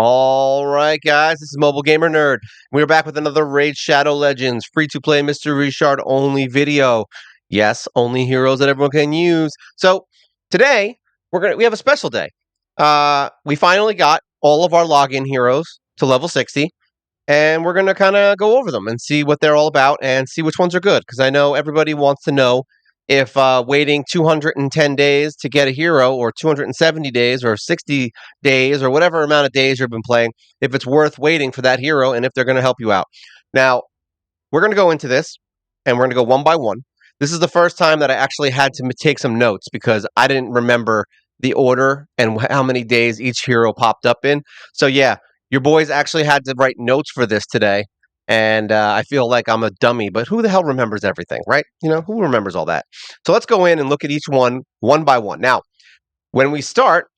All right, guys, this is Mobile Gamer Nerd. We're back with another Raid Shadow Legends free-to-play Mystery Shard only video. Yes, only heroes that everyone can use. So today we have a special day. We finally got all of our login heroes to level 60, and we're gonna kind of go over them and see what they're all about and see which ones are good. Because I know everybody wants to know if waiting 210 days to get a hero, or 270 days, or 60 days, or whatever amount of days you've been playing, if it's worth waiting for that hero and if they're going to help you out. Now, we're going to go into this and we're going to go one by one. This is the first time that I actually had to take some notes because I didn't remember the order and how many days each hero popped up in. So, yeah, your boys actually had to write notes for this today. And I feel like I'm a dummy, but who the hell remembers everything, right? You know, who remembers all that? So let's go in and look at each one by one. Now, when we start,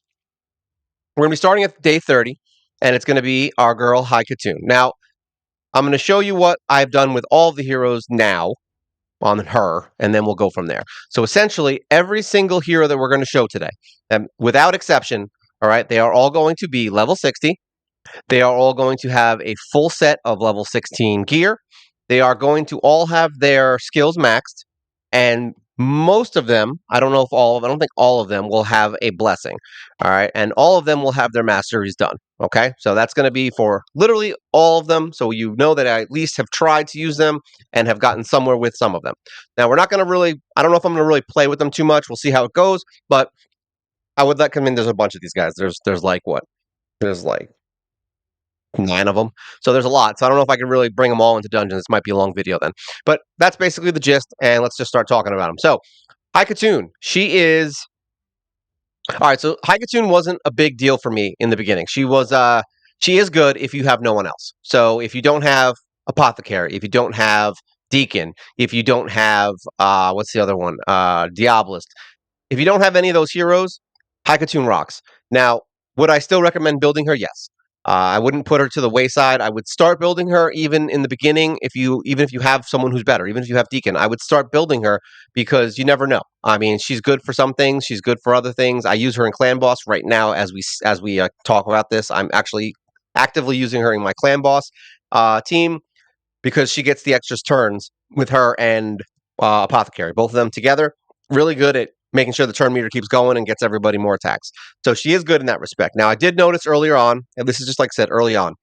we're going to be starting at day 30, and it's going to be our girl, HighKatoon. Now, I'm going to show you what I've done with all the heroes now on her, and then we'll go from there. So essentially, every single hero that we're going to show today, and without exception, all right, they are all going to be level 60. They are all going to have a full set of level 16 gear. They are going to all have their skills maxed, and most of them, I don't think all of them will have a blessing. All right, and all of them will have their masteries done. Okay, so that's going to be for literally all of them. So you know that I at least have tried to use them and have gotten somewhere with some of them. Now we're not going to really, I don't know if I'm going to really play with them too much. We'll see how it goes, but I would let come in. There's a bunch of these guys. There's like what? There's like 9 of them. So there's a lot. So I don't know if I can really bring them all into dungeons. This might be a long video then. But that's basically the gist, and let's just start talking about them. So, HighKatoon, she is... All right, so HighKatoon wasn't a big deal for me in the beginning. She is good if you have no one else. So if you don't have Apothecary, if you don't have Deacon, if you don't have, what's the other one? Diabolist. If you don't have any of those heroes, HighKatoon rocks. Now, would I still recommend building her? Yes. I wouldn't put her to the wayside. I would start building her even in the beginning. Even if you have someone who's better, even if you have Deacon, I would start building her because you never know. I mean, she's good for some things. She's good for other things. I use her in Clan Boss right now as we talk about this. I'm actually actively using her in my Clan Boss team because she gets the extra turns with her and Apothecary. Both of them together, really good at making sure the turn meter keeps going and gets everybody more attacks. So she is good in that respect. Now, I did notice earlier on, and this is just like I said early on,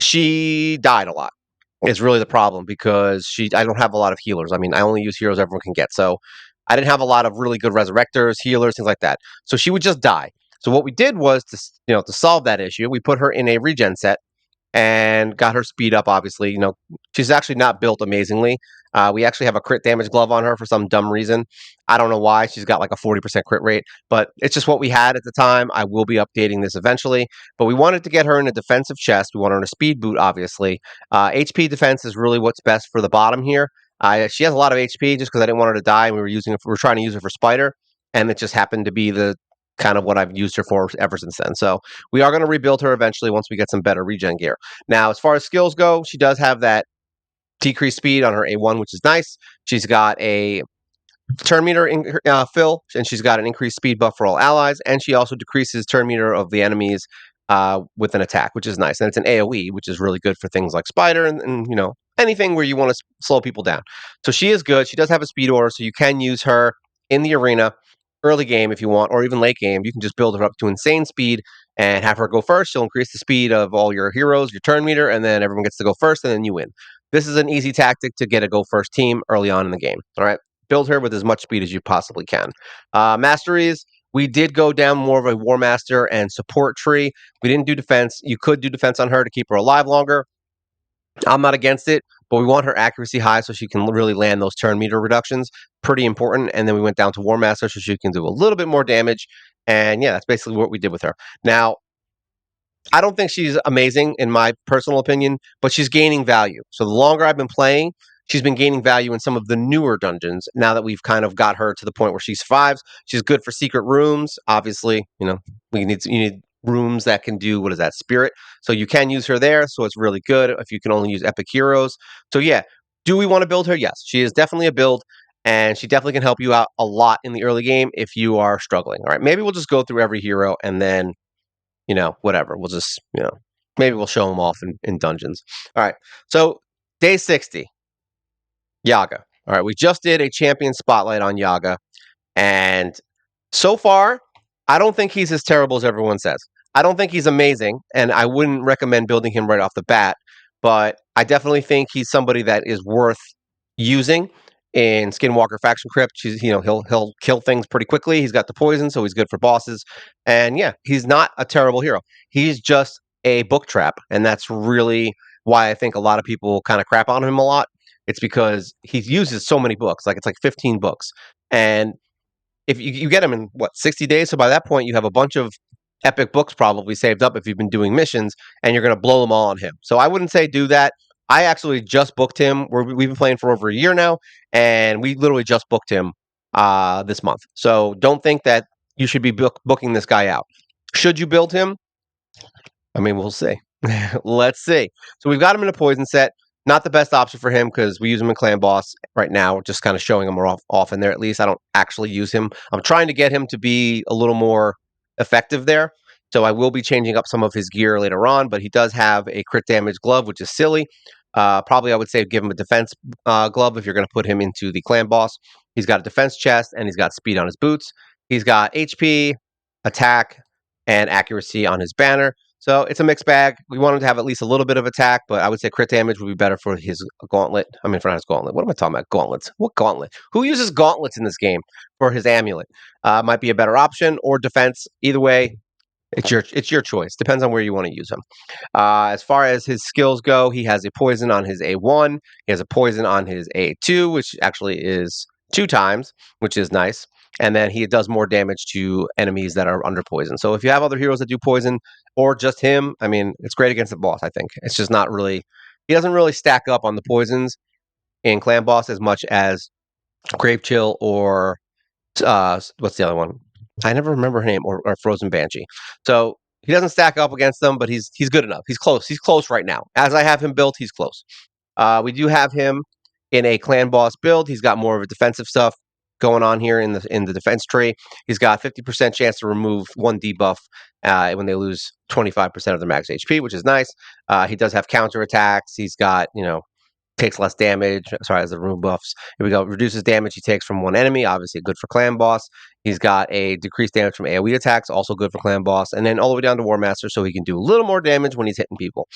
she died a lot. Is really the problem because I don't have a lot of healers. I mean, I only use heroes everyone can get. So I didn't have a lot of really good resurrectors, healers, things like that. So she would just die. So what we did was to solve that issue, we put her in a regen set and got her speed up. Obviously, she's actually not built amazingly. We actually have a crit damage glove on her for some dumb reason. I don't know why. She's got like a 40% crit rate, but it's just what we had at the time. I will be updating this eventually, but we wanted to get her in a defensive chest. We want her in a speed boot, obviously. HP defense is really what's best for the bottom here. She has a lot of HP just because I didn't want her to die, and we were trying to use her for Spider, and it just happened to be the kind of what I've used her for ever since then. So we are going to rebuild her eventually once we get some better regen gear. Now, as far as skills go, she does have that decreased speed on her A1, which is nice. She's got a turn meter fill, and she's got an increased speed buff for all allies, and she also decreases turn meter of the enemies with an attack, which is nice. And it's an AoE, which is really good for things like Spider and anything where you want to slow people down. So she is good. She does have a speed aura, so you can use her in the arena early game if you want, or even late game. You can just build her up to insane speed and have her go first. She'll increase the speed of all your heroes, your turn meter, and then everyone gets to go first, and then you win. This is an easy tactic to get a go first team early on in the game. All right, build her with as much speed as you possibly can. Masteries. We did go down more of a War Master and support tree. We didn't do defense. You could do defense on her to keep her alive longer. I'm not against it, but we want her accuracy high so she can really land those turn meter reductions. Pretty important. And then we went down to War Master so she can do a little bit more damage. And yeah, that's basically what we did with her. Now, I don't think she's amazing in my personal opinion, but she's gaining value. So the longer I've been playing, she's been gaining value in some of the newer dungeons. Now that we've kind of got her to the point where she survives, she's good for secret rooms. Obviously, you need rooms that can do, what is that, spirit. So you can use her there. So it's really good if you can only use epic heroes. So yeah, do we want to build her? Yes, she is definitely a build. And she definitely can help you out a lot in the early game if you are struggling. All right, maybe we'll just go through every hero and then whatever. We'll just, maybe we'll show them off in dungeons. All right. So day 60, Yaga. All right. We just did a champion spotlight on Yaga. And so far, I don't think he's as terrible as everyone says. I don't think he's amazing, and I wouldn't recommend building him right off the bat. But I definitely think he's somebody that is worth using in Skinwalker Faction Crypt. He'll kill things pretty quickly. He's got the poison, so he's good for bosses. And yeah, he's not a terrible hero. He's just a book trap, and that's really why I think a lot of people kind of crap on him a lot. It's because he uses so many books, like it's like 15 books, and if you get them in 60 days, so by that point you have a bunch of epic books probably saved up if you've been doing missions, and you're going to blow them all on him. So I wouldn't say do that. I actually just booked him. We've been playing for over a year now, and we literally just booked him this month. So don't think that you should be booking this guy out. Should you build him? I mean, we'll see. Let's see. So we've got him in a poison set. Not the best option for him because we use him in Clan Boss right now. We're just kind of showing him off in there at least. I don't actually use him. I'm trying to get him to be a little more effective there. So I will be changing up some of his gear later on, but he does have a crit damage glove, which is silly. Probably I would say give him a defense glove if you're going to put him into the Clan Boss. He's got a defense chest and he's got speed on his boots. He's got HP, attack, and accuracy on his banner. So it's a mixed bag. We want him to have at least a little bit of attack, but I would say crit damage would be better for his gauntlet. I mean, for not his gauntlet. What am I talking about? Gauntlets. What gauntlet? Who uses gauntlets in this game for his amulet? Might be a better option, or defense. Either way, it's your choice. Depends on where you want to use him. As far as his skills go, he has a poison on his A1. He has a poison on his A2, which actually is 2 times, which is nice. And then he does more damage to enemies that are under poison. So if you have other heroes that do poison, or just him, I mean, it's great against the boss, I think. It's just not really, he doesn't really stack up on the poisons in Clan Boss as much as Grave Chill or, what's the other one? I never remember her name, or Frozen Banshee. So he doesn't stack up against them, but he's good enough. He's close. He's close right now. As I have him built, he's close. We do have him in a Clan Boss build. He's got more of a defensive stuff going on here in the defense tree. He's got 50% chance to remove 1 debuff when they lose 25% of their max HP, which is nice. He does have counter attacks. He's got, takes less damage. Sorry, as the room buffs. Here we go. Reduces damage he takes from one enemy. Obviously good for Clan Boss. He's got a decreased damage from AoE attacks. Also good for Clan Boss. And then all the way down to War Master, so he can do a little more damage when he's hitting people.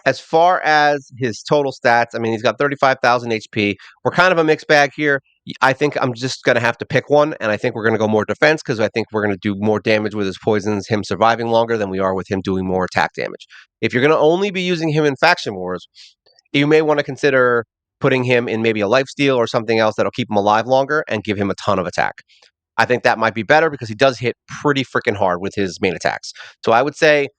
As far as his total stats, I mean, he's got 35,000 HP. We're kind of a mixed bag here. I think I'm just going to have to pick one, and I think we're going to go more defense because I think we're going to do more damage with his poisons, him surviving longer than we are with him doing more attack damage. If you're going to only be using him in Faction Wars, you may want to consider putting him in maybe a lifesteal or something else that'll keep him alive longer and give him a ton of attack. I think that might be better because he does hit pretty freaking hard with his main attacks. So I would say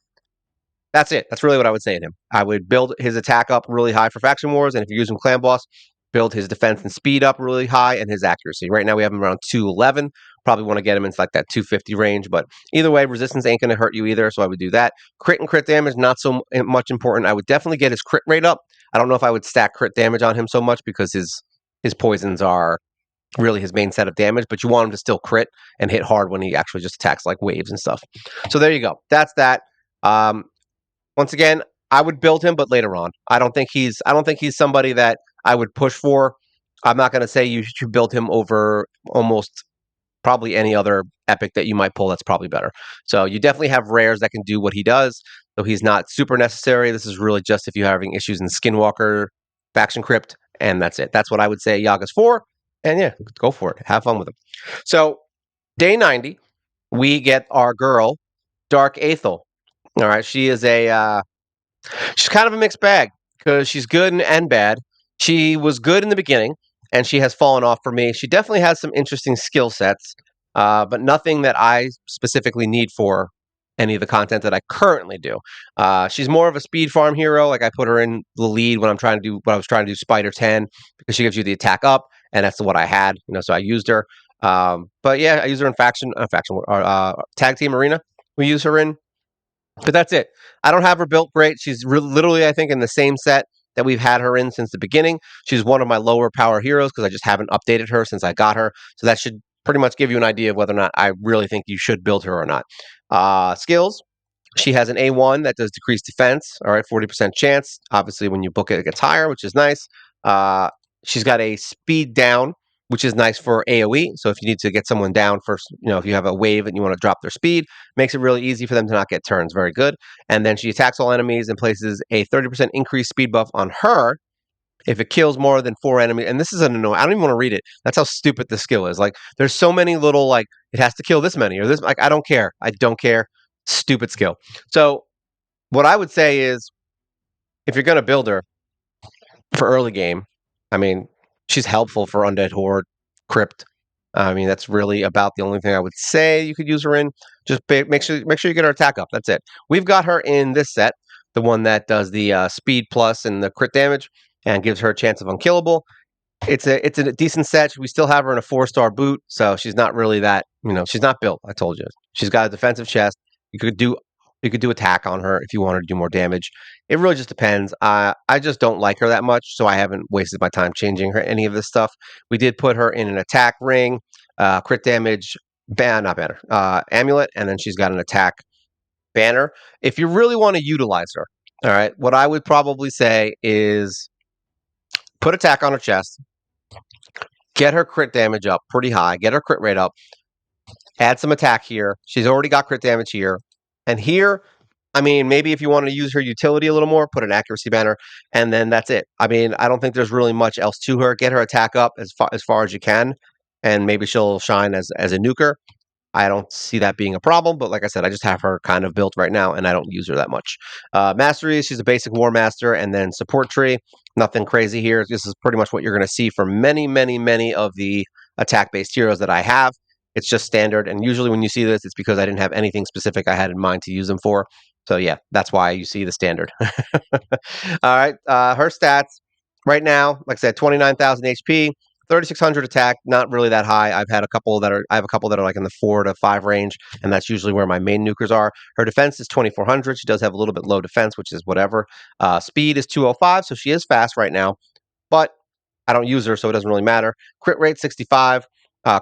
that's it. That's really what I would say to him. I would build his attack up really high for Faction Wars, and if you're using Clan Boss, build his defense and speed up really high and his accuracy. Right now we have him around 211. Probably want to get him into like that 250 range, but either way, resistance ain't going to hurt you either, so I would do that. Crit and crit damage, not so much important. I would definitely get his crit rate up. I don't know if I would stack crit damage on him so much because his poisons are really his main set of damage, but you want him to still crit and hit hard when he actually just attacks like waves and stuff. So there you go. That's that. Once again, I would build him, but later on. I don't think he's somebody that I would push for. I'm not going to say you should build him over almost probably any other epic that you might pull that's probably better. So you definitely have rares that can do what he does, though he's not super necessary. This is really just if you're having issues in Skinwalker, Faction Crypt, and that's it. That's what I would say Yaga's for. And yeah, go for it. Have fun with him. So day 90, we get our girl, Dark Aethel. All right, she is she's kind of a mixed bag because she's good and bad. She was good in the beginning, and she has fallen off for me. She definitely has some interesting skill sets, but nothing that I specifically need for any of the content that I currently do. She's more of a speed farm hero. Like I put her in the lead when I was trying to do Spider 10 because she gives you the attack up, and that's what I had. So I used her. But yeah, I use her in tag team arena. We use her in. But that's it. I don't have her built great. She's literally, I think, in the same set that we've had her in since the beginning. She's one of my lower power heroes because I just haven't updated her since I got her. So that should pretty much give you an idea of whether or not I really think you should build her or not. Skills. She has an A1 that does decreased defense. All right, 40% chance. Obviously, when you book it, it gets higher, which is nice. Uh, she's got a speed down, which is nice for AoE. So if you need to get someone down first, if you have a wave and you want to drop their speed, makes it really easy for them to not get turns. Very good. And then she attacks all enemies and places a 30% increased speed buff on her if it kills more than 4 enemies. And this is an annoying. I don't even want to read it. That's how stupid the skill is. Like, there's so many little like it has to kill this many or this. Like, I don't care. I don't care. Stupid skill. So what I would say is, if you're going to build her for early game, I mean, she's helpful for Undead Horde, Crypt. I mean, that's really about the only thing I would say you could use her in. Just make sure you get her attack up. That's it. We've got her in this set, the one that does the speed plus and the crit damage, and gives her a chance of unkillable. It's a decent set. We still have her in a 4-star boot, so she's not really that. She's not built. I told you, she's got a defensive chest. You could do you could do attack on her if you wanted to do more damage. It really just depends. I just don't like her that much, so I haven't wasted my time changing her any of this stuff. We did put her in an attack ring, crit damage, not banner, amulet, and then she's got an attack banner. If you really want to utilize her, all right, what I would probably say is put attack on her chest, get her crit damage up pretty high, get her crit rate up, add some attack here. She's already got crit damage here. And here, I mean, maybe if you want to use her utility a little more, put an accuracy banner, and then that's it. I mean, I don't think there's really much else to her. Get her attack up as far as you can, and maybe she'll shine as a nuker. I don't see that being a problem, but like I said, I just have her kind of built right now, and I don't use her that much. Mastery, she's a basic War Master, and then support tree. Nothing crazy here. This is pretty much what you're going to see for many, many, many of the attack-based heroes that I have. It's just standard, and usually when you see this, it's because I didn't have anything specific I had in mind to use them for. So yeah, that's why you see the standard. All right, her stats right now, like I said, 29,000 HP, 3,600 attack, not really that high. I have a couple that are like in the 4 to 5 range, and that's usually where my main nukers are. Her defense is 2,400. She does have a little bit low defense, which is whatever. Speed is 205, so she is fast right now, but I don't use her, so it doesn't really matter. Crit rate 65.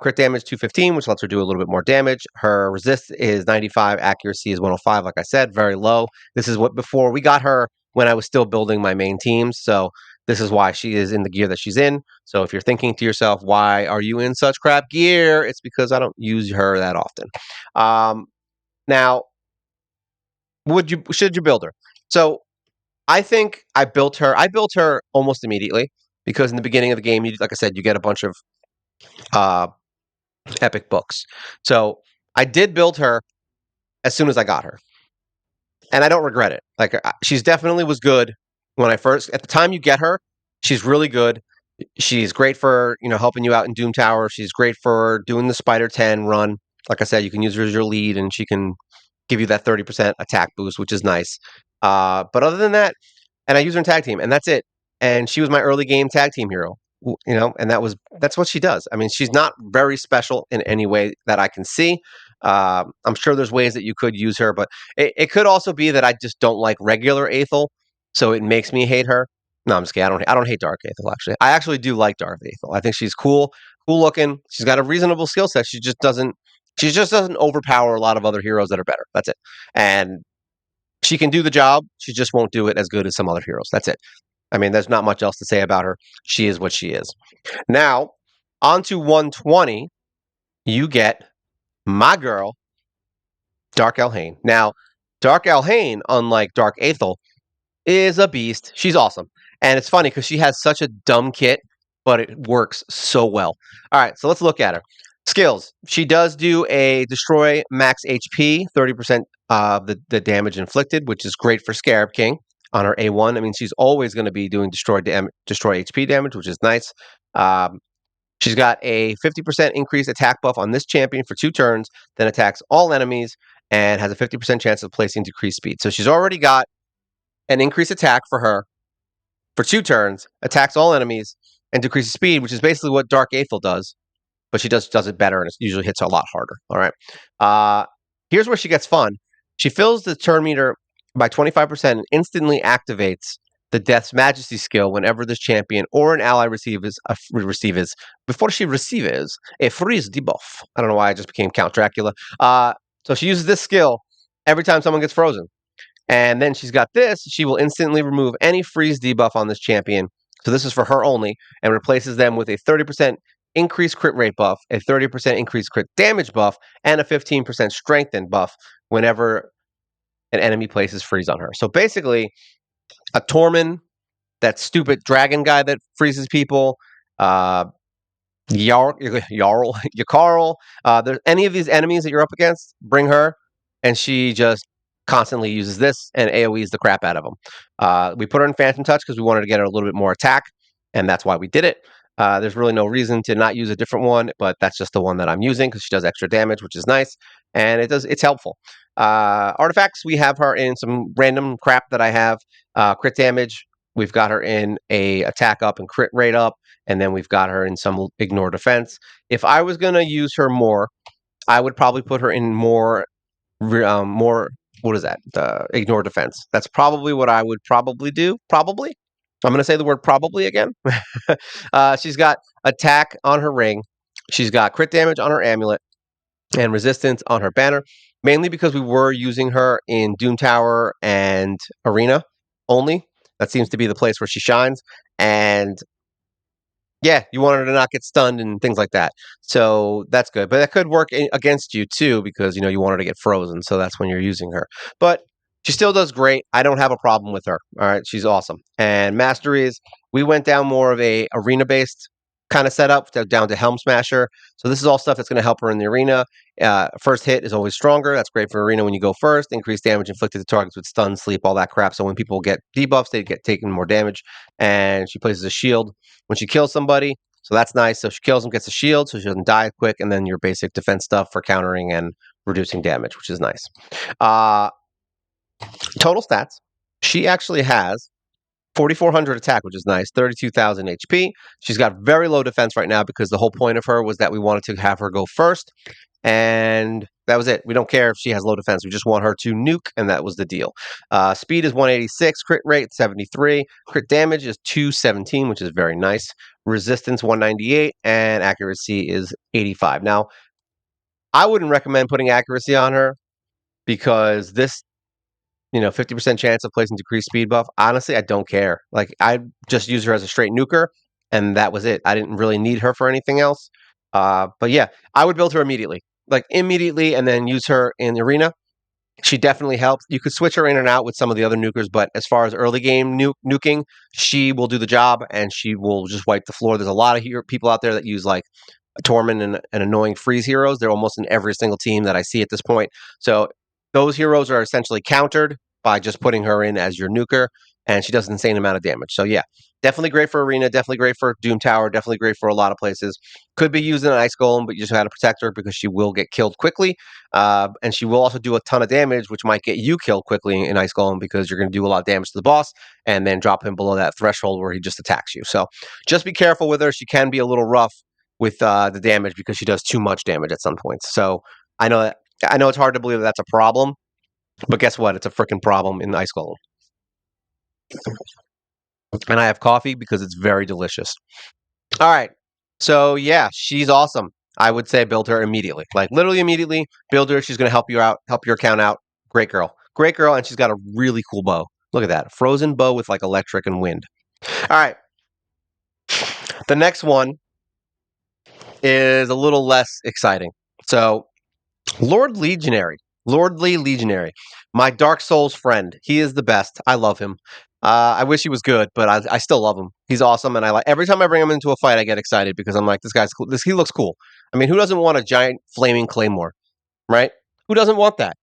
Crit damage 215, which lets her do a little bit more damage. Her resist is 95, accuracy is 105, like I said, very low. This is what before we got her when I was still building my main teams. So this is why she is in the gear that she's in. So if you're thinking to yourself, why are you in such crap gear? It's because I don't use her that often. Now, should you build her? So I think I built her. I built her almost immediately because in the beginning of the game, like I said, you get a bunch of uh, epic books. So I did build her as soon as I got her, and I don't regret it. Like she's definitely was good when I first. At the time you get her, she's really good. She's great for helping you out in Doom Tower. She's great for doing the Spider 10 run. Like I said, you can use her as your lead, and she can give you that 30% attack boost, which is nice. But other than that, and I use her in tag team, and that's it. And she was my early game tag team hero, and that's what she does. I mean, she's not very special in any way that I can see. I'm sure there's ways that you could use her, but it could also be that I just don't like regular Aethel, so it makes me hate her. No, I'm just kidding. I don't hate Dark Aethel, actually. I actually do like Dark Aethel. I think she's cool looking. She's got a reasonable skill set. She just doesn't overpower a lot of other heroes that are better. That's it. And she can do the job. She just won't do it as good as some other heroes. That's it. I mean, there's not much else to say about her. She is what she is. Now, on to 120, you get my girl, Dark Elhain. Now, Dark Elhain, unlike Dark Aethel, is a beast. She's awesome. And it's funny because she has such a dumb kit, but it works so well. All right, so let's look at her. Skills. She does do a destroy max HP, 30% of the damage inflicted, which is great for Scarab King on her A1. I mean, she's always going to be doing destroy HP damage, which is nice. She's got a 50% increased attack buff on this champion for 2 turns, then attacks all enemies and has a 50% chance of placing decreased speed. So she's already got an increased attack for her for 2 turns, attacks all enemies, and decreases speed, which is basically what Dark Aethel does, but she does it better, and it usually hits a lot harder. All right. Here's where she gets fun. She fills the turn meter by 25% and instantly activates the Death's Majesty skill whenever this champion or an ally before she receives a freeze debuff. I don't know why I just became Count Dracula. So she uses this skill every time someone gets frozen. And then she's got this. She will instantly remove any freeze debuff on this champion. So this is for her only, and replaces them with a 30% increased crit rate buff, a 30% increased crit damage buff, and a 15% strengthened buff whenever an enemy places freeze on her. So basically, a Tormund, that stupid dragon guy that freezes people, uh, Yakarl, there's any of these enemies that you're up against, bring her, and she just constantly uses this and AoEs the crap out of them. We put her in Phantom Touch because we wanted to get her a little bit more attack, and that's why we did it. There's really no reason to not use a different one, but that's just the one that I'm using because she does extra damage, which is nice, and it's helpful. Artifacts, we have her in some random crap that I have. Crit damage, we've got her in a attack up and crit rate up, and then we've got her in some ignore defense. If I was going to use her more, I would probably put her in more what is that? The ignore defense. That's probably what I would probably do. Probably. I'm going to say the word probably again. She's got attack on her ring. She's got crit damage on her amulet and resistance on her banner, mainly because we were using her in Doom Tower and Arena only. That seems to be the place where she shines. And yeah, you want her to not get stunned and things like that. So that's good. But that could work against you too, because you want her to get frozen. So that's when you're using her. But she still does great. I don't have a problem with her. All right, she's awesome. And masteries, we went down more of a arena based kind of setup, down to Helm Smasher. So this is all stuff that's going to help her in the arena. First hit is always stronger. That's great for arena when you go first. Increased damage inflicted to targets with stun, sleep, all that crap. So when people get debuffs, they get taken more damage. And she places a shield when she kills somebody. So that's nice. So she kills them, gets a shield, so she doesn't die quick, and then your basic defense stuff for countering and reducing damage, which is nice. Uh, Total stats. She actually has 4,400 attack, which is nice, 32,000 HP. She's got very low defense right now because the whole point of her was that we wanted to have her go first. And that was it. We don't care if she has low defense. We just want her to nuke, and that was the deal. Speed is 186, crit rate 73, crit damage is 217, which is very nice. Resistance 198, and accuracy is 85. Now, I wouldn't recommend putting accuracy on her because this 50% chance of placing decreased speed buff. Honestly, I don't care. Like, I just use her as a straight nuker, and that was it. I didn't really need her for anything else. But yeah, I would build her immediately. Like, immediately, and then use her in the arena. She definitely helps. You could switch her in and out with some of the other nukers, but as far as early game nuking, she will do the job, and she will just wipe the floor. There's a lot of people out there that use, like, Tormund and annoying freeze heroes. They're almost in every single team that I see at this point. So those heroes are essentially countered by just putting her in as your nuker, and she does an insane amount of damage. So yeah, definitely great for Arena, definitely great for Doom Tower, definitely great for a lot of places. Could be used in an Ice Golem, but you just got to protect her because she will get killed quickly, and she will also do a ton of damage, which might get you killed quickly in Ice Golem because you're going to do a lot of damage to the boss and then drop him below that threshold where he just attacks you. So just be careful with her. She can be a little rough with the damage because she does too much damage at some points. So I know it's hard to believe that that's a problem, but guess what? It's a freaking problem in Ice Golem. And I have coffee because it's very delicious. All right. So yeah, she's awesome. I would say build her immediately. Like, literally immediately, build her. She's going to help you out, help your account out. Great girl. Great girl, and she's got a really cool bow. Look at that. Frozen bow with, like, electric and wind. All right. The next one is a little less exciting. So Lordly Legionary, my Dark Souls friend. He is the best. I love him. I wish he was good, but I still love him. He's awesome, and I like every time I bring him into a fight, I get excited because I'm like, this guy's cool. He looks cool. I mean, who doesn't want a giant flaming claymore, right? Who doesn't want that?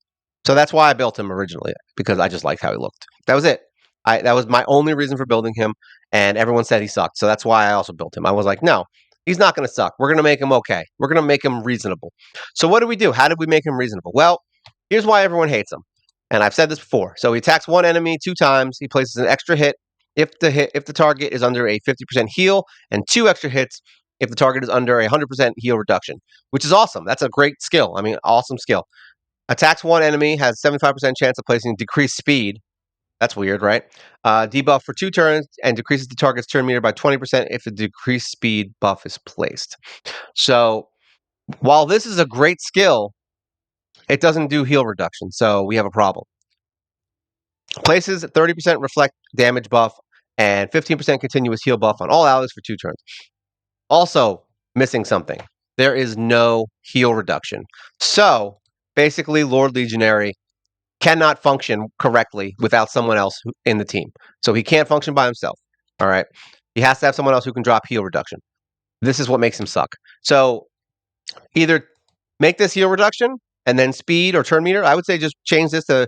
So that's why I built him originally, because I just liked how he looked. That was it. That was my only reason for building him, and everyone said he sucked. So that's why I also built him. I was like, no, he's not going to suck. We're going to make him okay. We're going to make him reasonable. So what do we do? How did we make him reasonable? Well, here's why everyone hates him. And I've said this before. So he attacks one enemy 2 times. He places an extra hit if the target is under a 50% heal, and 2 extra hits if the target is under a 100% heal reduction, which is awesome. That's a great skill. I mean, awesome skill. Attacks one enemy, has 75% chance of placing decreased speed. That's weird, right? Debuff for 2 turns and decreases the target's turn meter by 20% if the decreased speed buff is placed. So while this is a great skill, it doesn't do heal reduction, so we have a problem. Places 30% reflect damage buff and 15% continuous heal buff on all allies for 2 turns. Also, missing something. There is no heal reduction. So basically, Lord Legionary cannot function correctly without someone else in the team. So he can't function by himself. All right. He has to have someone else who can drop heal reduction. This is what makes him suck. So either make this heal reduction and then speed or turn meter. I would say just change this to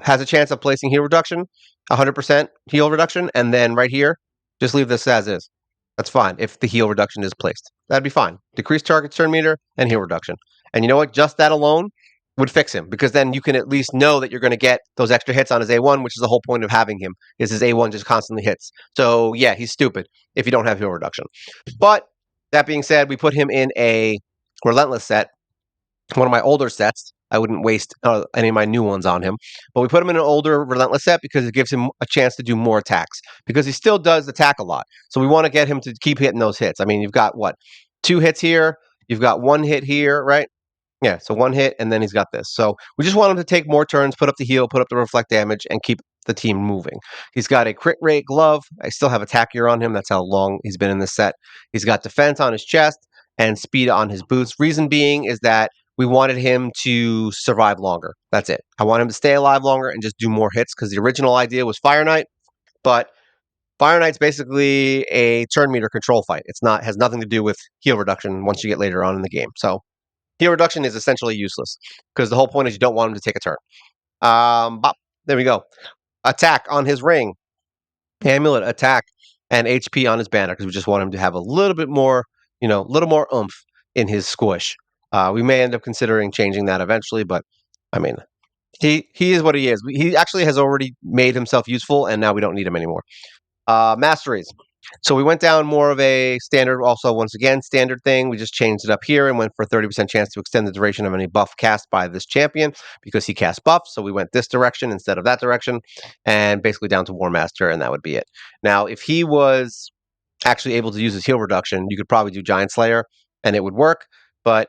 has a chance of placing heal reduction, 100% heal reduction, and then right here, just leave this as is. That's fine if the heal reduction is placed. That'd be fine. Decrease target turn meter and heal reduction. And you know what? Just that alone would fix him because then you can at least know that you're going to get those extra hits on his A1, which is the whole point of having him, is his A1 just constantly hits. So yeah, he's stupid if you don't have heal reduction. But that being said, we put him in a relentless set, one of my older sets. I wouldn't waste any of my new ones on him. But we put him in an older relentless set because it gives him a chance to do more attacks because he still does attack a lot. So we want to get him to keep hitting those hits. I mean, you've got what? 2 hits here. You've got 1 hit here, right? Yeah, so 1 hit, and then he's got this. So we just want him to take more turns, put up the heal, put up the reflect damage, and keep the team moving. He's got a crit rate glove. I still have attack gear on him. That's how long he's been in this set. He's got defense on his chest and speed on his boots. Reason being is that we wanted him to survive longer. That's it. I want him to stay alive longer and just do more hits because the original idea was Fire Knight, but Fire Knight's basically a turn meter control fight. It's not has nothing to do with heal reduction once you get later on in the game. So heal reduction is essentially useless because the whole point is you don't want him to take a turn. Bop, there we go. Attack on his ring, amulet attack, and HP on his banner because we just want him to have a little bit more, a little more oomph in his squish. We may end up considering changing that eventually, but I mean, he is what he is. He actually has already made himself useful, and now we don't need him anymore. Masteries. So we went down more of a standard, also once again, standard thing. We just changed it up here and went for a 30% chance to extend the duration of any buff cast by this champion because he casts buffs. So we went this direction instead of that direction and basically down to War Master, and that would be it. Now, if he was actually able to use his heal reduction, you could probably do Giant Slayer and it would work, but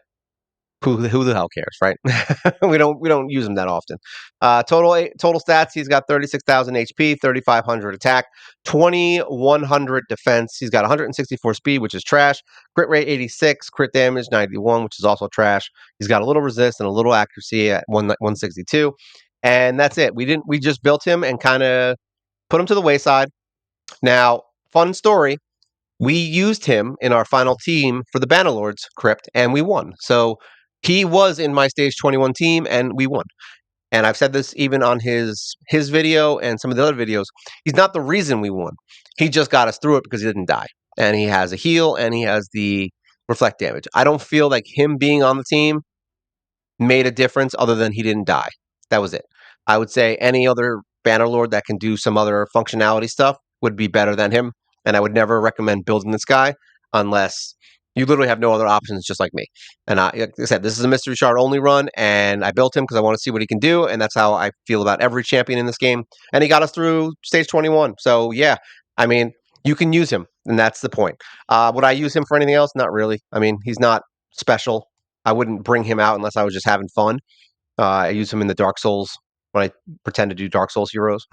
who the hell cares, right? we don't use him that often. Total stats: he's got 36,000 HP, 3,500 attack, 2,100 defense. He's got 164 speed, which is trash. Crit rate 86, crit damage 91, which is also trash. He's got a little resist and a little accuracy at 162, and that's it. We just built him and kind of put him to the wayside. Now, fun story. We used him in our final team for the Bannerlords crypt, and we won. So he was in my stage 21 team, and we won. And I've said this even on his video and some of the other videos. He's not the reason we won. He just got us through it because he didn't die, and he has a heal, and he has the reflect damage. I don't feel like him being on the team made a difference other than he didn't die. That was it. I would say any other Bannerlord that can do some other functionality stuff would be better than him. And I would never recommend building this guy unless you literally have no other options, just like me. And like I said, this is a mystery shard only run, and I built him because I want to see what he can do, and that's how I feel about every champion in this game. And he got us through stage 21. So yeah, I mean, you can use him, and that's the point. Would I use him for anything else? Not really. I mean, he's not special. I wouldn't bring him out unless I was just having fun. I use him in the Dark Souls when I pretend to do Dark Souls heroes.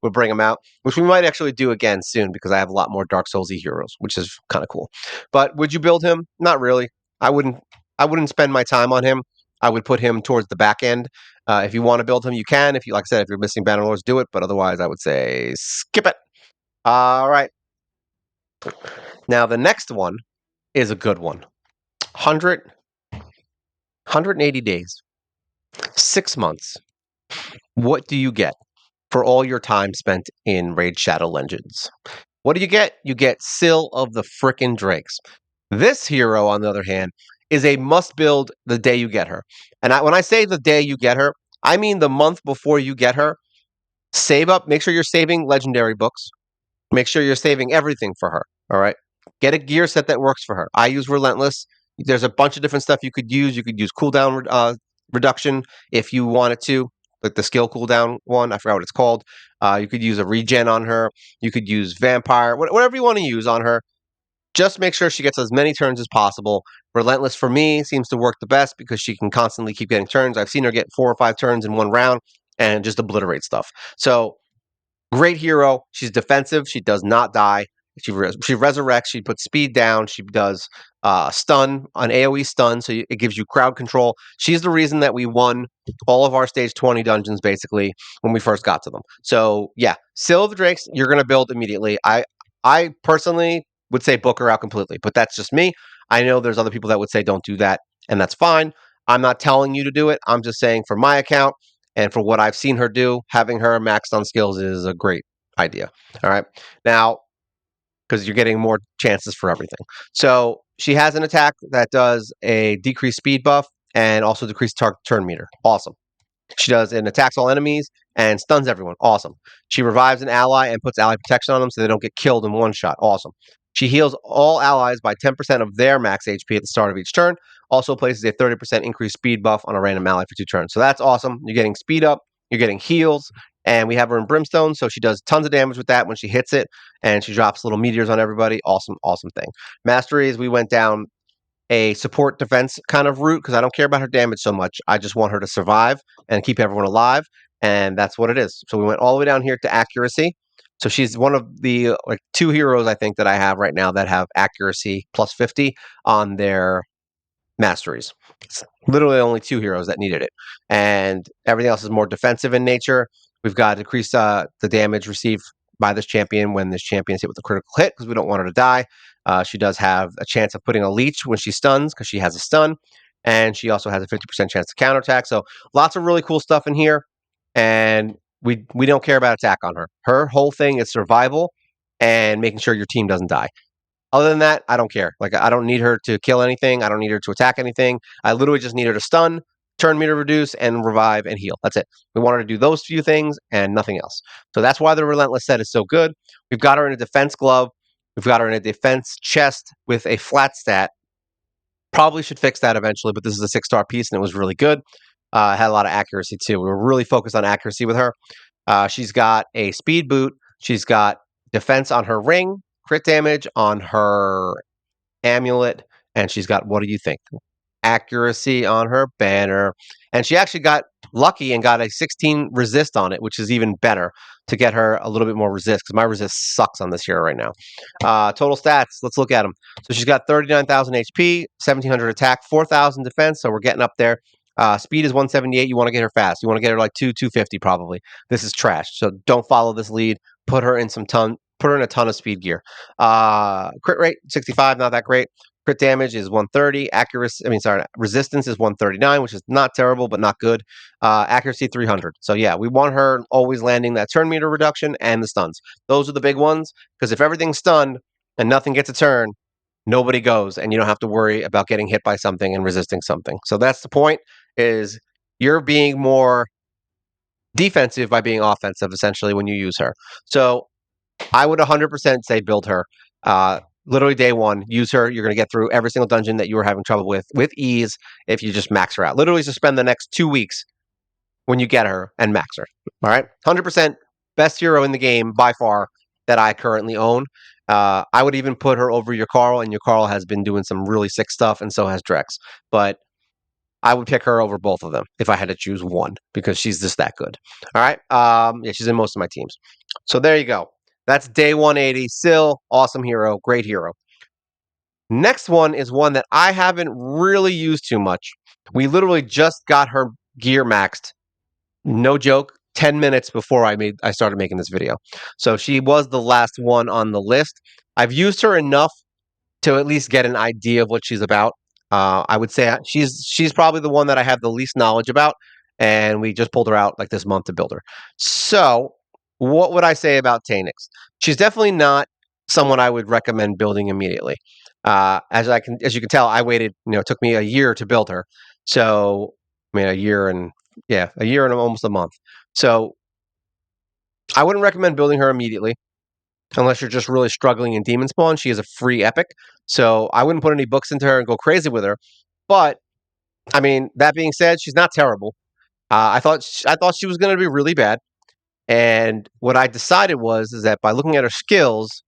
We'll bring him out, which we might actually do again soon because I have a lot more Dark Soulsy heroes, which is kind of cool. But would you build him? Not really. I wouldn't. I wouldn't spend my time on him. I would put him towards the back end. If you want to build him, you can. If you, like I said, if you're missing Bannerlords, do it. But otherwise, I would say skip it. All right. Now the next one is a good one. 180 days, 6 months. What do you get for all your time spent in Raid Shadow Legends? What do you get? You get Sill of the frickin' Drakes. This hero, on the other hand, is a must build the day you get her. And when I say the day you get her, I mean the month before you get her. Save up, make sure you're saving legendary books. Make sure you're saving everything for her. All right. Get a gear set that works for her. I use Relentless. There's a bunch of different stuff you could use. You could use cooldown reduction if you wanted to. like the skill cooldown one. I forgot what it's called. You could use a regen on her. You could use vampire, whatever you want to use on her. Just make sure she gets as many turns as possible. Relentless for me seems to work the best because she can constantly keep getting turns. I've seen her get 4 or 5 turns in one round and just obliterate stuff. So great hero. She's defensive. She does not die. She resurrects. She puts speed down. She does stun, an AoE stun, so it gives you crowd control. She's the reason that we won all of our stage 20 dungeons basically when we first got to them. So yeah, Silver Drakes you're going to build immediately. I personally would say book her out completely, but that's just me. I know there's other people that would say don't do that, and that's fine. I'm not telling you to do it. I'm just saying for my account and for what I've seen her do, having her maxed on skills is a great idea. All right. Now, because you're getting more chances for everything. So she has an attack that does a decreased speed buff and also decreased target turn meter. Awesome. She does and attacks all enemies and stuns everyone. Awesome. She revives an ally and puts ally protection on them so they don't get killed in one shot. Awesome. She heals all allies by 10% of their max HP at the start of each turn. Also places a 30% increased speed buff on a random ally for 2 turns. So that's awesome. You're getting speed up, you're getting heals, and we have her in Brimstone, so she does tons of damage with that when she hits it, and she drops little meteors on everybody. Awesome, awesome thing. Masteries, we went down a support defense kind of route because I don't care about her damage so much. I just want her to survive and keep everyone alive, and that's what it is. So we went all the way down here to accuracy. So she's one of the like 2 heroes I think that I have right now that have accuracy plus 50 on their masteries. It's literally only 2 heroes that needed it, and everything else is more defensive in nature. We've got decreased the damage received by this champion when this champion's hit with a critical hit because we don't want her to die. She does have a chance of putting a leech when she stuns because she has a stun, and she also has a 50% chance to counterattack. So lots of really cool stuff in here, and we don't care about attack on her. Her whole thing is survival and making sure your team doesn't die. Other than that, I don't care. Like, I don't need her to kill anything. I don't need her to attack anything. I literally just need her to stun, turn meter reduce, and revive and heal. That's it. We want her to do those few things and nothing else. So that's why the Relentless set is so good. We've got her in a defense glove. We've got her in a defense chest with a flat stat. Probably should fix that eventually, but this is a 6-star piece and it was really good. Had a lot of accuracy too. We were really focused on accuracy with her. She's got a speed boot. She's got defense on her ring, crit damage on her amulet, and she's got, what do you think? Accuracy on her banner. And she actually got lucky and got a 16 resist on it, which is even better to get her a little bit more resist because my resist sucks on this hero right now. Total stats, let's look at them. So she's got 39,000 HP, 1,700 attack, 4,000 defense. So we're getting up there. Speed is 178. You want to get her fast. You want to get her like 250 probably. This is trash. So don't follow this lead. Put her in a ton of speed gear. Crit rate 65, not that great. Crit damage is 130. Resistance is 139, which is not terrible, but not good. Accuracy 300. So yeah, we want her always landing that turn meter reduction and the stuns. Those are the big ones, because if everything's stunned and nothing gets a turn, nobody goes, and you don't have to worry about getting hit by something and resisting something. So that's the point, is you're being more defensive by being offensive, essentially, when you use her. So I would 100% say build her. Literally day one, use her. You're going to get through every single dungeon that you were having trouble with ease if you just max her out. Literally just spend the next 2 weeks when you get her and max her. All right? 100% best hero in the game by far that I currently own. I would even put her over your Carl, and your Carl has been doing some really sick stuff, and so has Drex. But I would pick her over both of them if I had to choose one because she's just that good. All right. Yeah, she's in most of my teams. So there you go. That's day 180. Still awesome hero, great hero. Next one is one that I haven't really used too much. We literally just got her gear maxed. No joke. 10 minutes before I started making this video. So she was the last one on the list. I've used her enough to at least get an idea of what she's about. I would say she's probably the one that I have the least knowledge about, and we just pulled her out like this month to build her. So, what would I say about Tanik? She's definitely not someone I would recommend building immediately. As you can tell, I waited. It took me a year to build her. So, a year and almost a month. So, I wouldn't recommend building her immediately unless you're just really struggling in Demon Spawn. She is a free epic, so I wouldn't put any books into her and go crazy with her. But that being said, she's not terrible. I thought she was going to be really bad, and what I decided is that by looking at her skills,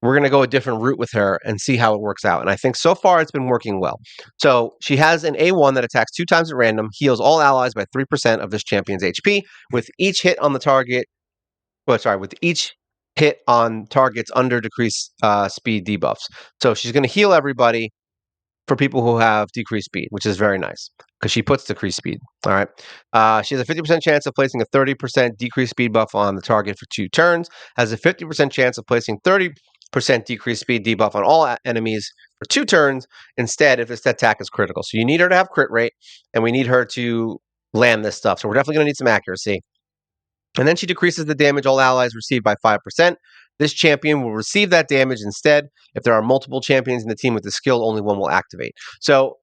we're going to go a different route with her and see how it works out. And I think so far it's been working well. So she has an A1 that attacks 2 times at random, heals all allies by 3% of this champion's HP with each hit on the target. Well, sorry, with each hit on targets under decreased speed debuffs. So she's going to heal everybody for people who have decreased speed, which is very nice because she puts decreased speed. All right. She has a 50% chance of placing a 30% decreased speed buff on the target for 2 turns, has a 50% chance of placing 30% decreased speed debuff on all enemies for 2 turns instead if this attack is critical. So you need her to have crit rate, and we need her to land this stuff. So we're definitely going to need some accuracy. And then she decreases the damage all allies receive by 5%. This champion will receive that damage instead. If there are multiple champions in the team with the skill, only one will activate. So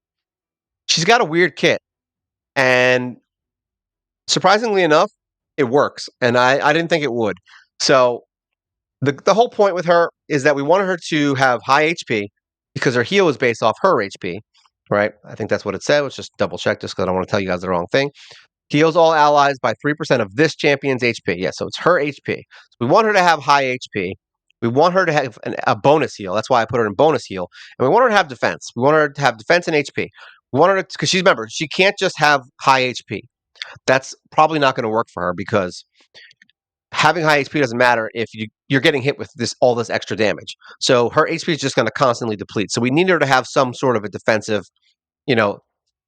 she's got a weird kit. And surprisingly enough, it works. And I didn't think it would. So the whole point with her is that we wanted her to have high HP because her heal is based off her HP, right? I think that's what it said. Let's just double check this because I don't want to tell you guys the wrong thing. Heals all allies by 3% of this champion's HP. Yeah, so it's her HP. So we want her to have high HP. We want her to have a bonus heal. That's why I put her in bonus heal. And we want her to have defense. We want her to have defense and HP. We want her to, because remember, she can't just have high HP. That's probably not going to work for her because having high HP doesn't matter if you're getting hit with all this extra damage. So her HP is just going to constantly deplete. So we need her to have some sort of a defensive, you know,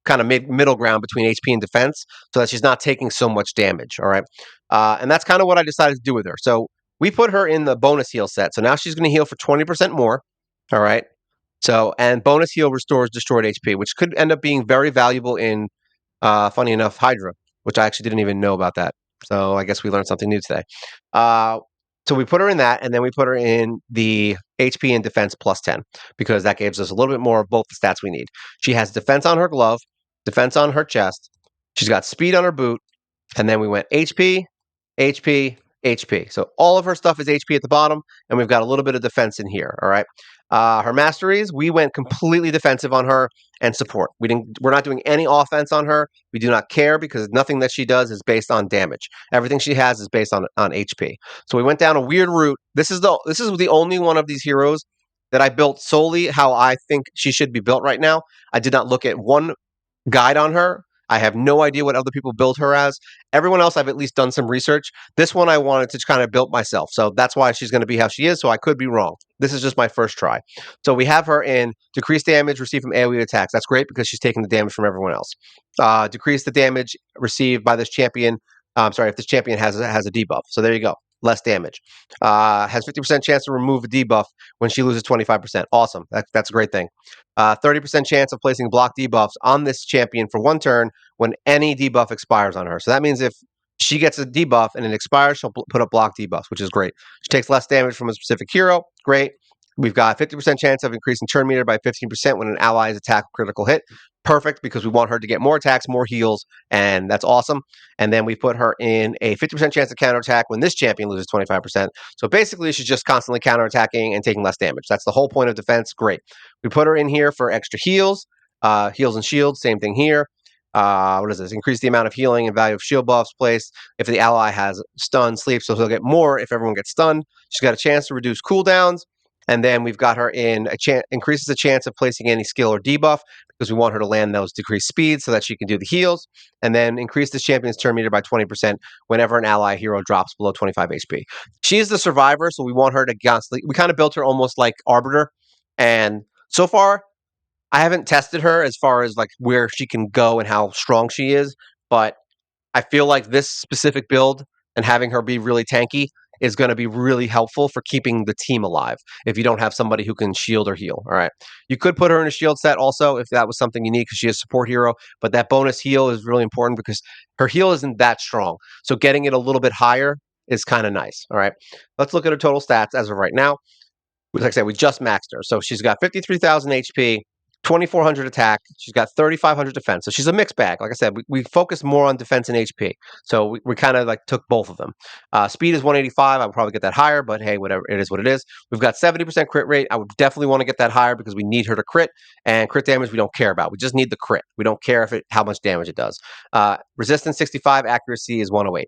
kind of middle ground between HP and defense so that she's not taking so much damage. All right. And that's kind of what I decided to do with her. So we put her in the bonus heal set. So now she's going to heal for 20% more. All right. So, and bonus heal restores destroyed HP, which could end up being very valuable in, funny enough, Hydra, which I actually didn't even know about that. So I guess we learned something new today. So we put her in that, and then we put her in the HP and defense plus 10 because that gives us a little bit more of both the stats we need. She has defense on her glove, defense on her chest. She's got speed on her boot, and then we went HP, HP, HP. So all of her stuff is HP at the bottom, and we've got a little bit of defense in here. All right. Her masteries, we went completely defensive on her and support. We're not doing any offense on her. We do not care because nothing that she does is based on damage. Everything she has is based on HP. So we went down a weird route. This is the only one of these heroes that I built solely how I think she should be built right now. I did not look at one guide on her. I have no idea what other people build her as. Everyone else, I've at least done some research. This one I wanted to kind of build myself. So that's why she's going to be how she is. So I could be wrong. This is just my first try. So we have her in decreased damage received from AoE attacks. That's great because she's taking the damage from everyone else. Decrease the damage received by this champion. I'm sorry, if this champion has a debuff. So there you go. Less damage. Has 50% chance to remove a debuff when she loses 25%. Awesome. That's a great thing. 30% chance of placing block debuffs on this champion for 1 turn when any debuff expires on her. So that means if she gets a debuff and it expires, she'll put up block debuffs, which is great. She takes less damage from a specific hero. Great. We've got 50% chance of increasing turn meter by 15% when an ally's attack critical hit. Perfect, because we want her to get more attacks, more heals, and that's awesome. And then we put her in a 50% chance of counterattack when this champion loses 25%. So basically, she's just constantly counterattacking and taking less damage. That's the whole point of defense. Great. We put her in here for extra heals, heals and shields. Same thing here. What is this? Increase the amount of healing and value of shield buffs placed if the ally has stun, sleep, so he'll get more if everyone gets stunned. She's got a chance to reduce cooldowns. And then we've got her in increases the chance of placing any skill or debuff because we want her to land those decreased speeds so that she can do the heals. And then increase this champion's turn meter by 20% whenever an ally hero drops below 25 HP. She is the survivor, so we want her to constantly. We kind of built her almost like Arbiter. And so far, I haven't tested her as far as like where she can go and how strong she is, but I feel like this specific build and having her be really tanky is going to be really helpful for keeping the team alive if you don't have somebody who can shield or heal. All right. You could put her in a shield set also if that was something you need because she is a support hero, but that bonus heal is really important because her heal isn't that strong. So getting it a little bit higher is kind of nice. All right. Let's look at her total stats as of right now. Like I said, we just maxed her. So she's got 53,000 HP. 2,400 attack. She's got 3,500 defense. So she's a mixed bag. Like I said, we focus more on defense and HP. So we kind of like took both of them. Speed is 185. I would probably get that higher, but hey, whatever. It is what it is. We've got 70% crit rate. I would definitely want to get that higher because we need her to crit. And crit damage we don't care about. We just need the crit. We don't care how much damage it does. Resistance 65. Accuracy is 108.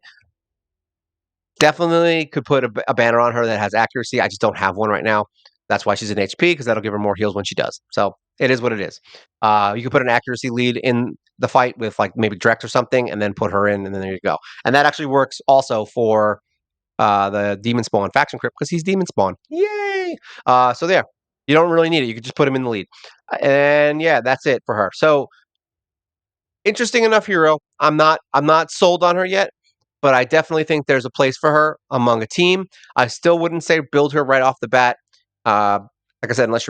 Definitely could put a banner on her that has accuracy. I just don't have one right now. That's why she's in HP, because that'll give her more heals when she does. So it is what it is. You could put an accuracy lead in the fight with like maybe direct or something, and then put her in, and then there you go. And that actually works also for the Demon Spawn faction crypt because he's Demon Spawn. Yay! So there, you don't really need it. You could just put him in the lead, and yeah, that's it for her. So interesting enough hero. I'm not sold on her yet, but I definitely think there's a place for her among a team. I still wouldn't say build her right off the bat. Like I said, unless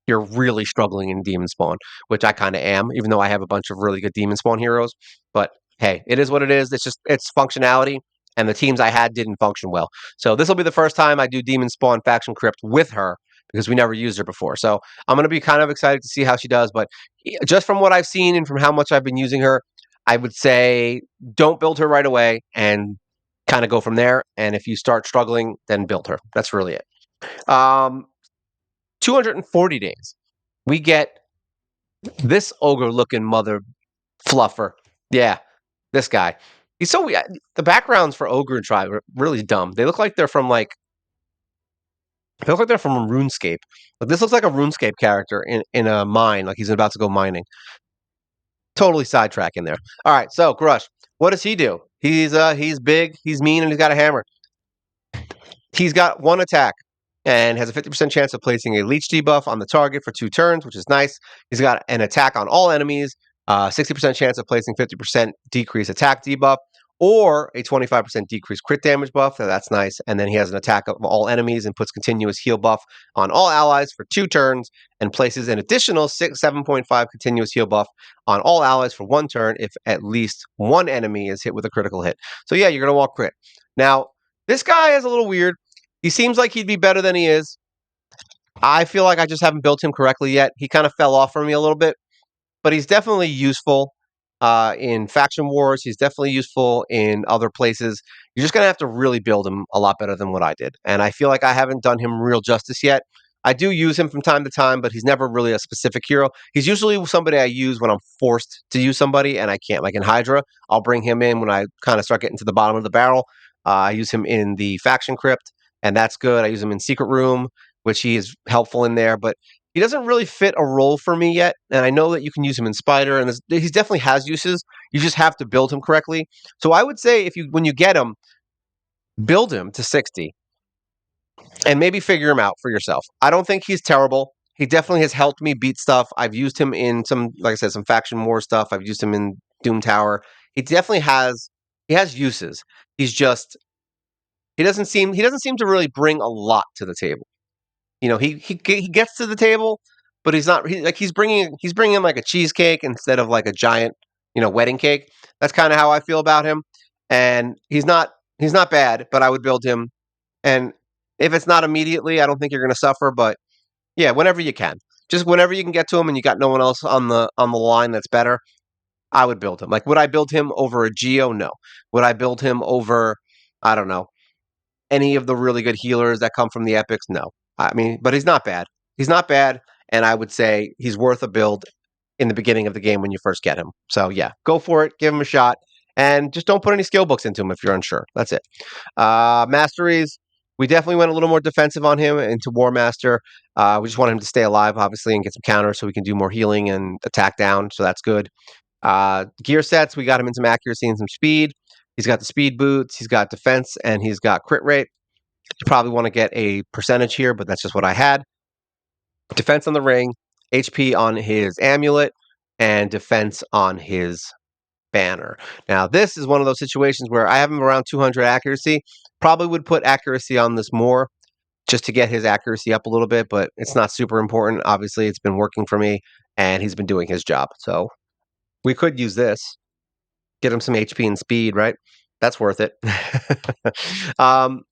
you're really struggling in Demon Spawn, which I kind of am, even though I have a bunch of really good Demon Spawn heroes. But hey, it is what it is. It's functionality, and the teams I had didn't function well. So this will be the first time I do Demon Spawn Faction Crypt with her because we never used her before. So I'm going to be kind of excited to see how she does. But just from what I've seen and from how much I've been using her, I would say don't build her right away and kind of go from there. And if you start struggling, then build her. That's really it. 240 days. We get this ogre looking mother fluffer. Yeah, this guy. He's so the backgrounds for ogre and tribe are really dumb. They look like they're from a RuneScape. But this looks like a RuneScape character in a mine, like he's about to go mining. Totally sidetracking there. All right, so Grush, what does he do? He's big, he's mean, and he's got a hammer. He's got one attack and has a 50% chance of placing a leech debuff on the target for 2 turns, which is nice. He's got an attack on all enemies, 60% chance of placing 50% decrease attack debuff, or a 25% decrease crit damage buff. So that's nice. And then he has an attack of all enemies and puts continuous heal buff on all allies for 2 turns and places an additional 7.5 continuous heal buff on all allies for 1 turn if at least one enemy is hit with a critical hit. So yeah, you're going to walk crit. Now, this guy is a little weird. He seems like he'd be better than he is. I feel like I just haven't built him correctly yet. He kind of fell off for me a little bit, but he's definitely useful in faction wars. He's definitely useful in other places. You're just going to have to really build him a lot better than what I did. And I feel like I haven't done him real justice yet. I do use him from time to time, but he's never really a specific hero. He's usually somebody I use when I'm forced to use somebody and I can't. Like in Hydra, I'll bring him in when I kind of start getting to the bottom of the barrel. I use him in the faction crypt, and that's good. I use him in Secret Room, which he is helpful in there, but he doesn't really fit a role for me yet. And I know that you can use him in Spider, and he definitely has uses. You just have to build him correctly. So I would say when you get him, build him to 60 and maybe figure him out for yourself. I don't think he's terrible. He definitely has helped me beat stuff. I've used him in some, like I said, some faction war stuff. I've used him in Doom Tower. He has uses. He's just he doesn't seem to really bring a lot to the table. You know, he gets to the table, but he's bringing like a cheesecake instead of like a giant, wedding cake. That's kind of how I feel about him. And he's not bad, but I would build him. And if it's not immediately, I don't think you're going to suffer. But yeah, whenever you can, just whenever you can get to him, and you got no one else on the line that's better, I would build him. Like, would I build him over a Geo? No. Would I build him over? I don't know, any of the really good healers that come from the epics? No. I mean, but he's not bad. He's not bad, and I would say he's worth a build in the beginning of the game when you first get him. So yeah, go for it, give him a shot, and just don't put any skill books into him if you're unsure. That's it. Masteries. We definitely went a little more defensive on him into War Master. We just want him to stay alive, obviously, and get some counters so we can do more healing and attack down. So that's good. Gear sets, we got him in some accuracy and some speed. He's got the speed boots, he's got defense, and he's got crit rate. You probably want to get a percentage here, but that's just what I had. Defense on the ring, HP on his amulet, and defense on his banner. Now, this is one of those situations where I have him around 200 accuracy. Probably would put accuracy on this more just to get his accuracy up a little bit, but it's not super important. Obviously, it's been working for me, and he's been doing his job. So we could use this, get him some HP and speed, right? That's worth it. um,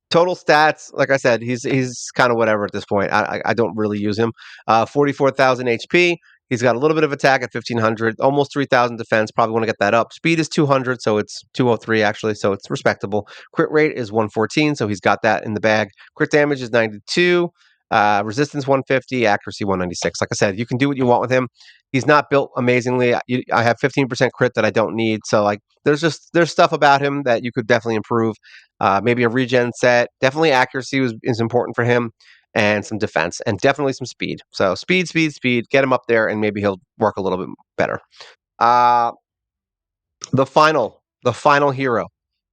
Total stats, like I said, he's kind of whatever at this point. I don't really use him. 44,000 HP. He's got a little bit of attack at 1,500, almost 3,000 defense. Probably want to get that up. Speed is 200, so it's 203 actually, so it's respectable. Crit rate is 114, so he's got that in the bag. Crit damage is 92. Resistance 150, accuracy 196. Like I said, you can do what you want with him. He's not built amazingly. I have 15% crit that I don't need, so like there's stuff about him that you could definitely improve. Maybe a regen set. Definitely accuracy is important for him, and some defense, and definitely some speed. So speed, speed, speed. Get him up there, and maybe he'll work a little bit better. Uh, the final hero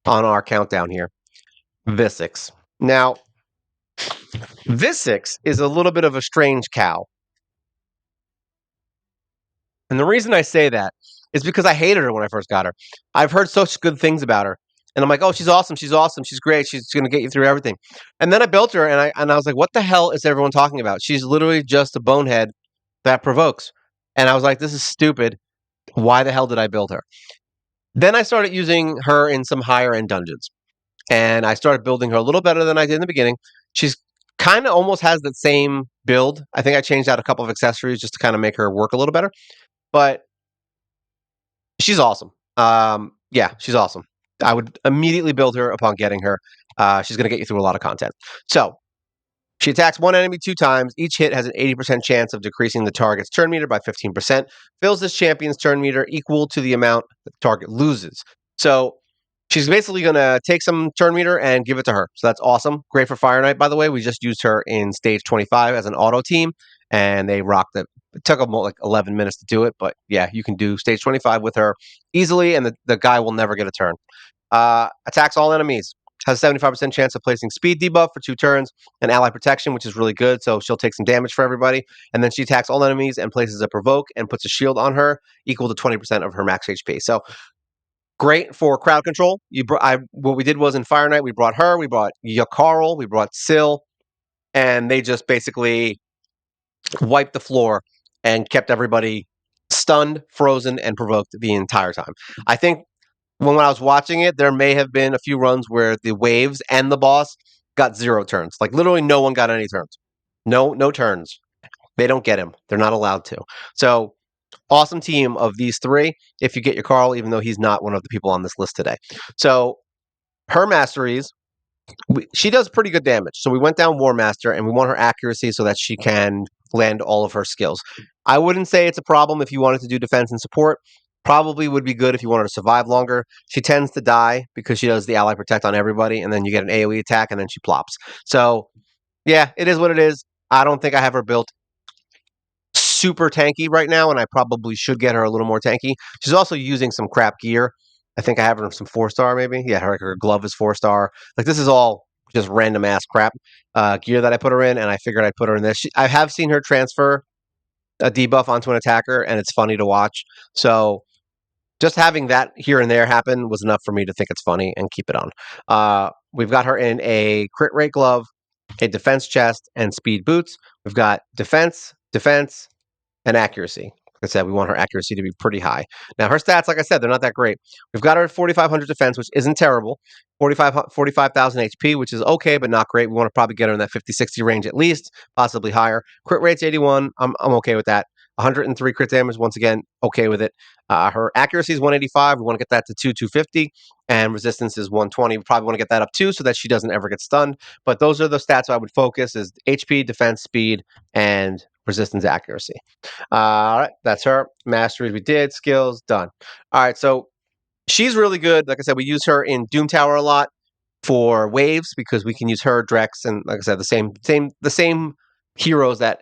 on our countdown here, Visix. Now, Visix is a little bit of a strange cow. And the reason I say that is because I hated her when I first got her. I've heard such good things about her. And I'm like, oh, she's awesome. She's awesome. She's great. She's going to get you through everything. And then I built her and I was like, what the hell is everyone talking about? She's literally just a bonehead that provokes. And I was like, this is stupid. Why the hell did I build her? Then I started using her in some higher end dungeons. And I started building her a little better than I did in the beginning. She's kind of almost has that same build. I think I changed out a couple of accessories just to kind of make her work a little better. But she's awesome. Yeah, she's awesome. I would immediately build her upon getting her. She's going to get you through a lot of content. So she attacks one enemy 2 times. Each hit has an 80% chance of decreasing the target's turn meter by 15%. Fills this champion's turn meter equal to the amount the target loses. So she's basically going to take some turn meter and give it to her. So that's awesome. Great for Fire Knight, by the way. We just used her in stage 25 as an auto team, and they rocked it. It took them like 11 minutes to do it, but yeah, you can do stage 25 with her easily, and the guy will never get a turn. Attacks all enemies. Has a 75% chance of placing speed debuff for 2 turns and ally protection, which is really good. So she'll take some damage for everybody. And then she attacks all enemies and places a provoke and puts a shield on her equal to 20% of her max HP. So great for crowd control. What we did was in Fire Knight, we brought her, we brought Yakarl, we brought Sil, and they just basically wiped the floor and kept everybody stunned, frozen, and provoked the entire time. I think when I was watching it, there may have been a few runs where the waves and the boss got 0 turns. Like literally no one got any turns. No turns. They don't get him. They're not allowed to. So awesome team of these three. If you get your Carl, even though he's not one of the people on this list today. So her masteries, she does pretty good damage. So we went down War Master and we want her accuracy so that she can land all of her skills. I wouldn't say it's a problem if you wanted to do defense and support. Probably would be good if you wanted to survive longer. She tends to die because she does the ally protect on everybody, and then you get an AoE attack, and then she plops. So yeah, it is what it is. I don't think I have her built super tanky right now, and I probably should get her a little more tanky. She's also using some crap gear. I think I have her some 4-star maybe. Yeah, her glove is 4-star. Like this is all just random ass crap gear that I put her in, and I figured I'd put her in this. I have seen her transfer a debuff onto an attacker, and it's funny to watch. So just having that here and there happen was enough for me to think it's funny and keep it on. We've got her in a crit rate glove, a defense chest, and speed boots. We've got defense, and accuracy. Like I said, we want her accuracy to be pretty high. Now, her stats, like I said, they're not that great. We've got her at 4,500 defense, which isn't terrible. 45,000 HP, which is okay, but not great. We want to probably get her in that 50-60 range at least, possibly higher. Crit rate's 81. I'm okay with that. 103 crit damage, once again, okay with it. Her accuracy is 185. We want to get that to 250. And resistance is 120. We probably want to get that up too so that she doesn't ever get stunned. But those are the stats I would focus is HP, defense, speed, and resistance accuracy. All right, that's her. Masteries we did, skills done. All right, so she's really good. Like I said, we use her in Doom Tower a lot for waves because we can use her, Drex, and like I said, the same heroes that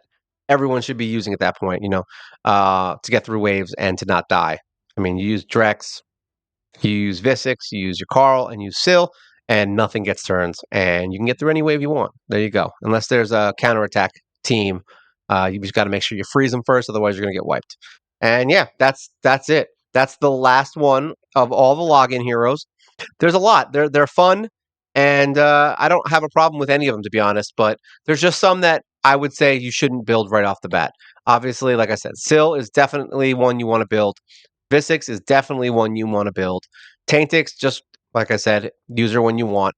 everyone should be using at that point. To get through waves and to not die. I mean, you use Drex, you use Visix, you use your Carl, and you use Sil, and nothing gets turns, and you can get through any wave you want. There you go. Unless there's a counterattack team, you just got to make sure you freeze them first, otherwise you're going to get wiped. And yeah, that's it. That's the last one of all the login heroes. There's a lot. They're fun, and I don't have a problem with any of them to be honest. But there's just some that I would say you shouldn't build right off the bat. Obviously, like I said, Sil is definitely one you want to build. Visix is definitely one you want to build. Taintix, just like I said, use her when you want.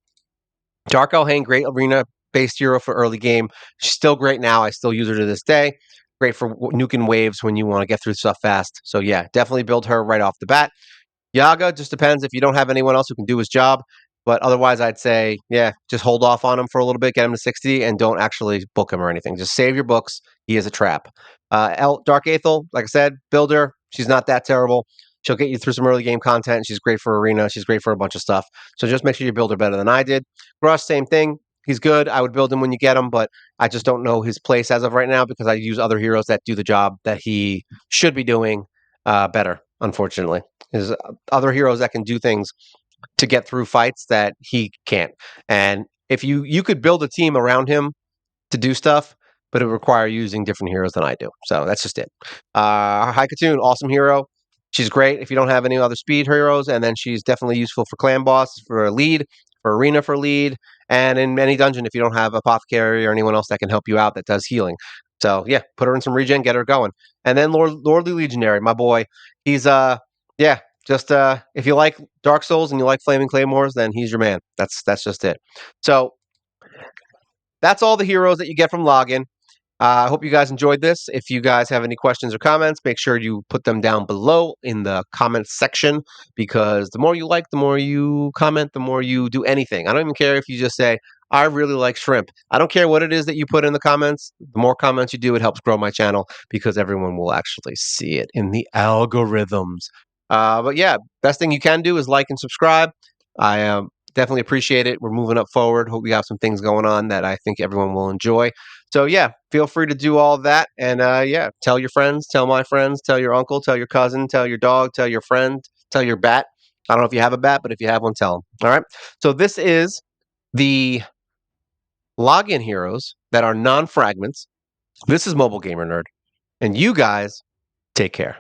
Dark Elhain, great arena-based hero for early game. She's still great now. I still use her to this day. Great for nuking waves when you want to get through stuff fast. So yeah, definitely build her right off the bat. Yaga just depends if you don't have anyone else who can do his job. But otherwise, I'd say, yeah, just hold off on him for a little bit, get him to 60, and don't actually book him or anything. Just save your books. He is a trap. Dark Aethel, like I said, builder. She's not that terrible. She'll get you through some early game content. She's great for arena. She's great for a bunch of stuff. So just make sure you build her better than I did. Rush, same thing. He's good. I would build him when you get him, but I just don't know his place as of right now because I use other heroes that do the job that he should be doing better, unfortunately. There's other heroes that can do things to get through fights that he can't. And if you could build a team around him to do stuff, but it would require using different heroes than I do. So that's just it. HighKatoon, awesome hero. She's great if you don't have any other speed heroes, and then she's definitely useful for clan boss, for a lead, for arena for lead, and in any dungeon if you don't have apothecary or anyone else that can help you out that does healing. So yeah, put her in some regen, get her going. And then Lordly Legionary, my boy. He's yeah, just if you like Dark Souls and you like Flaming Claymores, then he's your man. That's just it. So that's all the heroes that you get from login. I hope you guys enjoyed this. If you guys have any questions or comments, make sure you put them down below in the comments section because the more you like, the more you comment, the more you do anything. I don't even care if you just say, I really like shrimp. I don't care what it is that you put in the comments. The more comments you do, it helps grow my channel because everyone will actually see it in the algorithms. But yeah, best thing you can do is like and subscribe. I definitely appreciate it. We're moving up forward. Hope we have some things going on that I think everyone will enjoy. So yeah, feel free to do all that, and yeah, tell your friends, tell my friends, tell your uncle, tell your cousin, tell your dog, tell your friend, tell your bat. I don't know if you have a bat, but if you have one, tell them. All right. So this is the login heroes that are non-fragments. This is Mobile Gamer Nerd, and you guys take care.